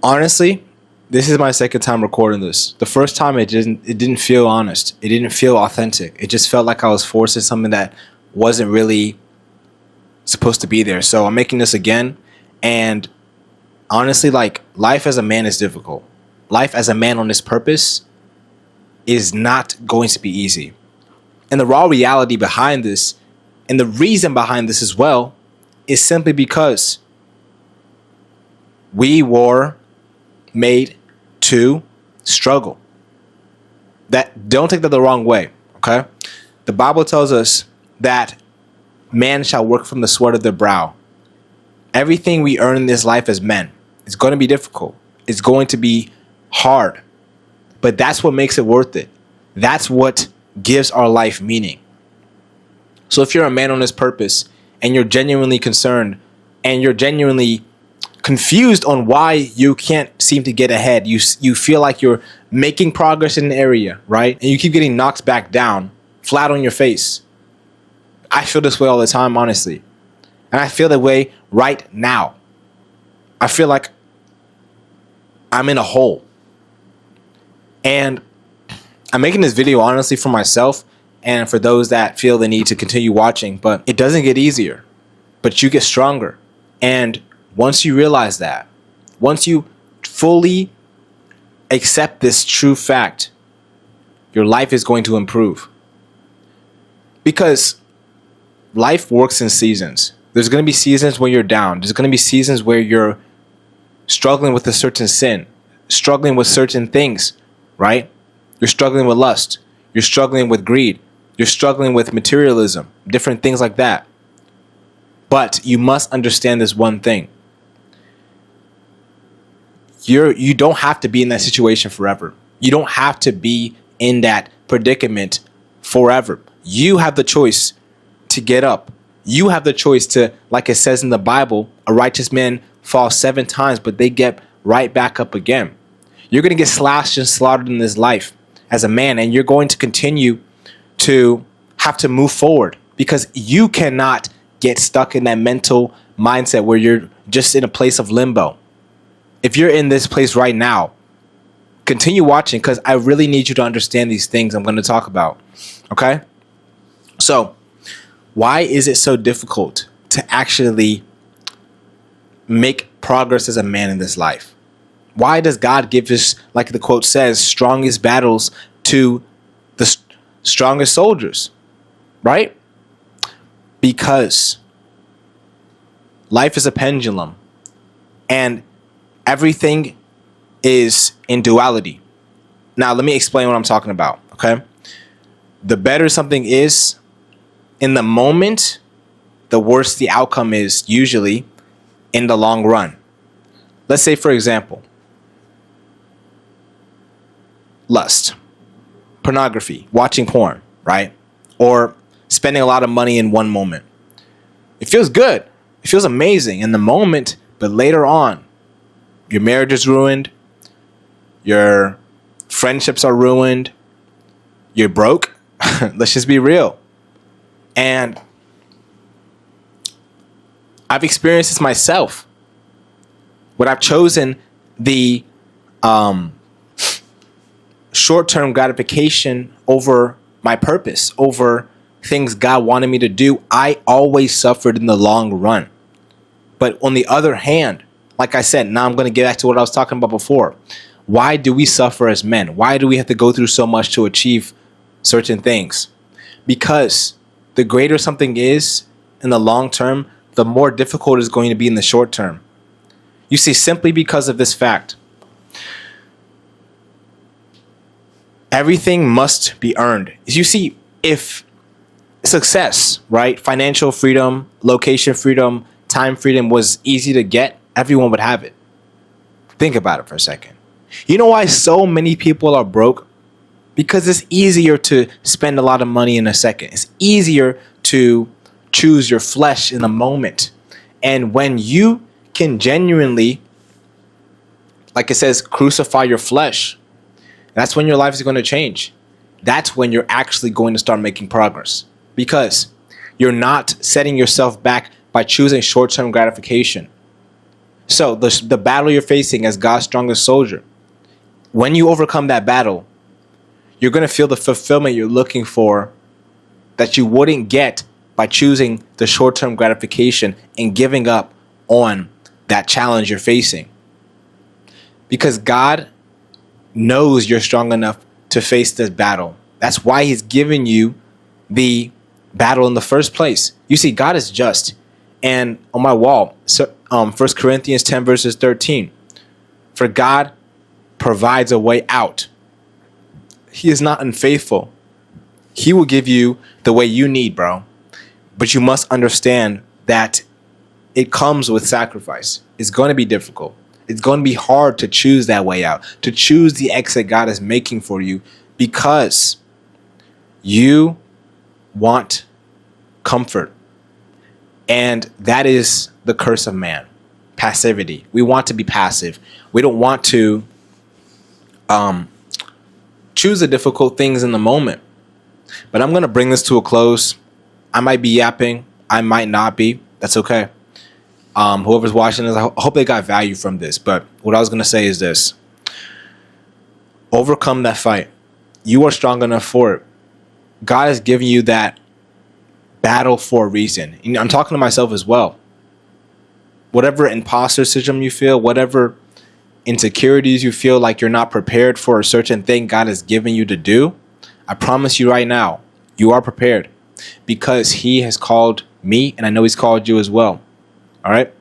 Honestly, this is my second time recording this. The first time it didn't feel honest. It didn't feel authentic. It just felt like I was forcing something that wasn't really supposed to be there. So I'm making this again, and honestly, like, life as a man is difficult. Life as a man on this purpose is not going to be easy. And the raw reality behind this, and the reason behind this as well, is simply because we were made to struggle. That, don't take that the wrong way, okay? The Bible tells us that man shall work from the sweat of their brow. Everything we earn in this life as men is going to be difficult. It's going to be hard. But that's what makes it worth it. That's what gives our life meaning. So if you're a man on this purpose and you're genuinely concerned and you're genuinely confused on why you can't seem to get ahead, you feel like you're making progress in an area, right? And you keep getting knocked back down, flat on your face. I feel this way all the time, honestly. And I feel that way right now. I feel like I'm in a hole. And I'm making this video honestly for myself and for those that feel the need to continue watching, but it doesn't get easier, but you get stronger. And once you realize that, once you fully accept this true fact, your life is going to improve. Because life works in seasons. There's going to be seasons when you're down. There's going to be seasons where you're struggling with a certain sin, struggling with certain things, right? You're struggling with lust. You're struggling with greed. You're struggling with materialism, different things like that. But you must understand this one thing. You don't have to be in that situation forever. You don't have to be in that predicament forever. You have the choice to get up. You have the choice to, like it says in the Bible, a righteous man falls 7 times, but they get right back up again. You're going to get slashed and slaughtered in this life as a man, and you're going to continue to have to move forward because you cannot get stuck in that mental mindset where you're just in a place of limbo. If you're in this place right now, continue watching because I really need you to understand these things I'm going to talk about. Okay? So, why is it so difficult to actually make progress as a man in this life? Why does God give us, like the quote says, strongest battles to the strongest soldiers, right? Because life is a pendulum and everything is in duality. Now, let me explain what I'm talking about, okay? The better something is in the moment, the worse the outcome is usually in the long run. Let's say, for example, lust, pornography, watching porn, right? Or spending a lot of money in one moment. It feels good. It feels amazing in the moment, but later on, your marriage is ruined. Your friendships are ruined. You're broke. Let's just be real. And I've experienced this myself. When I've chosen the short-term gratification over my purpose, over things God wanted me to do, I always suffered in the long run. But on the other hand, like I said, now I'm going to get back to what I was talking about before. Why do we suffer as men? Why do we have to go through so much to achieve certain things? Because the greater something is in the long term, the more difficult it's going to be in the short term. You see, simply because of this fact, everything must be earned. You see, if success, right, financial freedom, location freedom, time freedom was easy to get, everyone would have it. Think about it for a second. You know why so many people are broke? Because it's easier to spend a lot of money in a second. It's easier to choose your flesh in the moment. And when you can genuinely, like it says, crucify your flesh, that's when your life is going to change. That's when you're actually going to start making progress. Because you're not setting yourself back by choosing short-term gratification. So the battle you're facing as God's strongest soldier, when you overcome that battle, you're going to feel the fulfillment you're looking for that you wouldn't get by choosing the short-term gratification and giving up on that challenge you're facing. Because God knows you're strong enough to face this battle. That's why he's given you the battle in the first place. You see, God is just. And on my wall, 1 Corinthians 10 verses 13, for God provides a way out. He is not unfaithful. He will give you the way you need, bro. But you must understand that it comes with sacrifice. It's going to be difficult. It's going to be hard to choose that way out, to choose the exit God is making for you, because you want comfort. And that is the curse of man, passivity. We want to be passive. We don't want to choose the difficult things in the moment. But I'm going to bring this to a close. I might be yapping. I might not be. That's okay. Whoever's watching this, I hope they got value from this. But what I was going to say is this. Overcome that fight. You are strong enough for it. God has given you that battle for a reason. And I'm talking to myself as well. Whatever imposter syndrome you feel, whatever insecurities you feel like you're not prepared for a certain thing God has given you to do, I promise you right now, you are prepared, because he has called me, and I know he's called you as well. All right?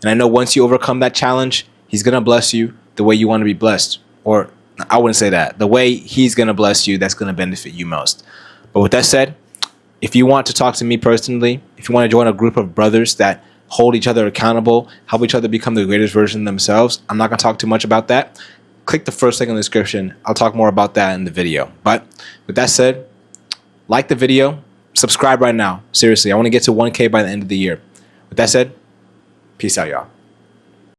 And I know once you overcome that challenge, he's going to bless you the way you want to be blessed. Or I wouldn't say that. The way he's going to bless you, that's going to benefit you most. But with that said, if you want to talk to me personally, if you want to join a group of brothers that hold each other accountable, help each other become the greatest version of themselves, I'm not going to talk too much about that. Click the first link in the description. I'll talk more about that in the video. But with that said, like the video, subscribe right now. Seriously, I want to get to 1K by the end of the year. With that said, peace out, y'all.